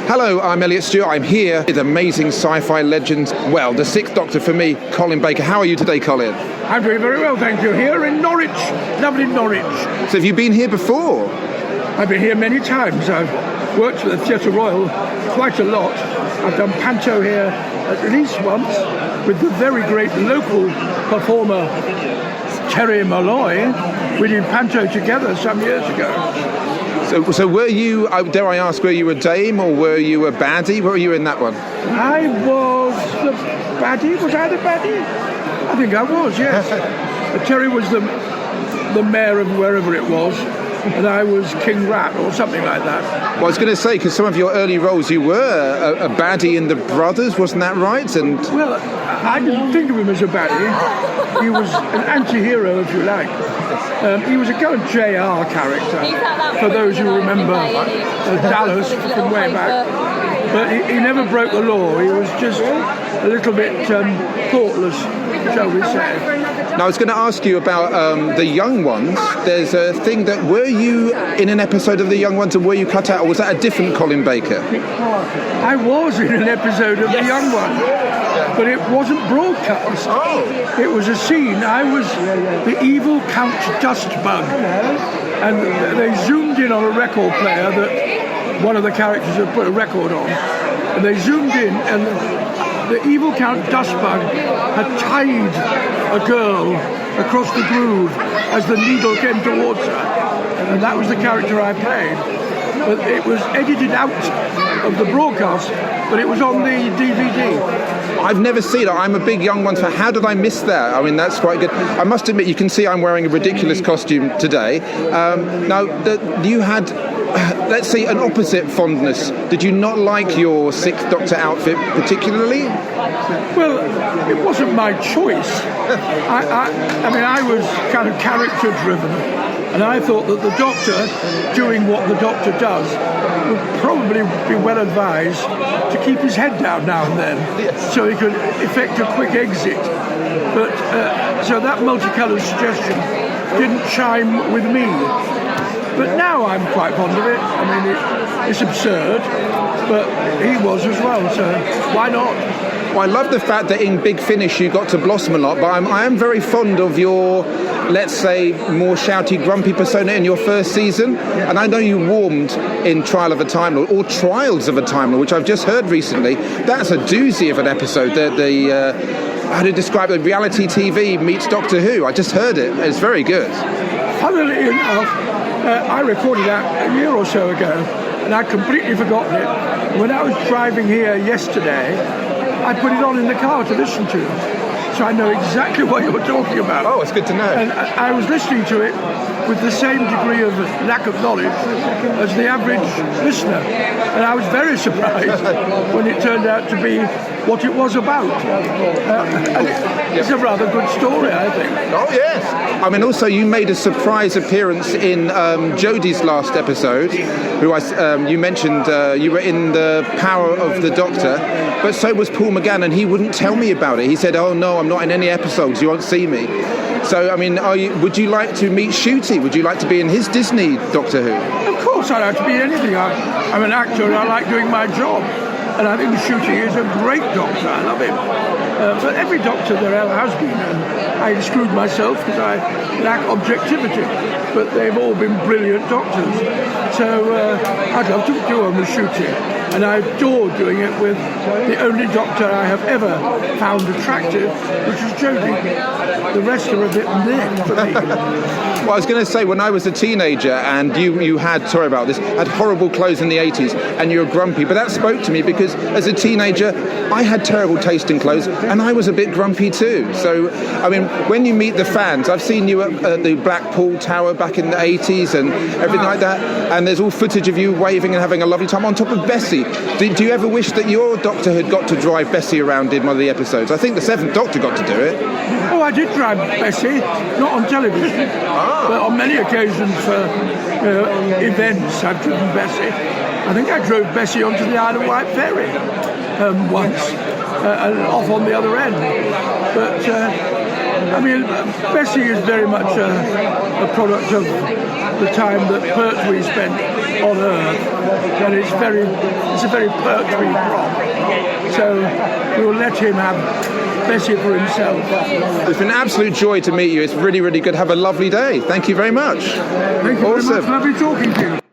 Hello, I'm Elliot Stewart. I'm here with amazing sci-fi legends. Well, the sixth Doctor for me, Colin Baker. How are you today, Colin? I'm doing very well, thank you. Here in Norwich, lovely Norwich. So have you been here before? I've been here many times. I've worked for the Theatre Royal quite a lot. I've done panto here at least once with the very great local performer Terry Malloy. We did panto together some years ago. So were you, dare I ask, were you a dame or were you a baddie? Where were you in that one? I was the baddie. Was I the baddie? I think I was, yes. Terry was the mayor of wherever it was, and I was King Rat or something like that. Well, I was going to say, because some of your early roles, you were a baddie in The Brothers, wasn't that right? And well, I didn't think of him as a baddie. He was an anti-hero, if you like. He was a kind of JR character, for those who remember Dallas from way back. But he never broke the law. He was just a little bit thoughtless, shall we say. Now, I was going to ask you about the Young Ones. There's a thing that, were you in an episode of the Young Ones and were you cut out, or was that a different Colin Baker? I was in an episode of The Young Ones, but it wasn't broadcast. Oh. It was a scene. I was the evil Count Dustbug, and they zoomed in on a record player that one of the characters had put a record on, and they zoomed in, and the evil Count Dustbug had tied a girl across the groove as the needle came towards her, and that was the character I played. But it was edited out of the broadcast, but it was on the DVD. I've never seen it. I'm a big Young Ones fan. How did I miss that? I mean, that's quite good. I must admit, you can see I'm wearing a ridiculous costume today. Now, you had, let's say, an opposite fondness. Did you not like your Sixth Doctor outfit particularly? Well, it wasn't my choice. I mean, I was kind of character-driven, and I thought that the Doctor, doing what the Doctor does, would probably be well advised to keep his head down now and then, so he could effect a quick exit. But so that multicoloured suggestion didn't chime with me. But now I'm quite fond of it. I mean, it's absurd, but he was as well, so why not? Well, I love the fact that in Big Finish you got to blossom a lot, but I am very fond of your, let's say, more shouty, grumpy persona in your first season. And I know you warmed in Trial of a Time Lord, or Trials of a Time Lord, which I've just heard recently. That's a doozy of an episode. How to describe it? Reality TV meets Doctor Who. I just heard it. It's very good. Funnily enough, I recorded that a year or so ago, and I'd completely forgotten it. When I was driving here yesterday, I put it on in the car to listen to, so I know exactly what you're talking about. Oh, it's good to know. And I was listening to it with the same degree of lack of knowledge as the average listener, and I was very surprised when it turned out to be what it was about. It's a rather good story, I think. Oh, yes. I mean, also, you made a surprise appearance in Jodie's last episode, who you mentioned you were in the Power of the Doctor, but so was Paul McGann, and he wouldn't tell me about it. He said, oh, no, I'm not in any episodes, you won't see me. So, I mean, would you like to meet Ncuti? Would you like to be in his Disney Doctor Who? Of course I'd like to be in anything. I'm an actor and I like doing my job. And I think Ncuti is a great Doctor. I love him. But every Doctor there ever has been, and I exclude myself because I lack objectivity, but they've all been brilliant Doctors. So I'd love to do one with Ncuti. And I adore doing it with the only Doctor I have ever found attractive, which is Jodie. The rest are a bit meh for me. Well, I was going to say, when I was a teenager and you had, sorry about this, had horrible clothes in the 80s and you were grumpy, but that spoke to me because as a teenager I had terrible taste in clothes and I was a bit grumpy too. So, I mean, when you meet the fans, I've seen you at the Blackpool Tower back in the 80s and everything like that, and there's all footage of you waving and having a lovely time on top of Bessie. Do you ever wish that your Doctor had got to drive Bessie around in one of the episodes? I think the Seventh Doctor got to do it. Oh, I did drive Bessie, not on television, but on many occasions for events I've driven Bessie. I think I drove Bessie onto the Isle of Wight ferry once, and off on the other end. But, I mean, Bessie is very much a product of the time that Pertwee spent on earth, then it's a very perky prop. So we will let him have Bessie for himself. It's been an absolute joy to meet you. It's really, really good. Have a lovely day. Thank you very much. Thank you very much. Lovely talking to you.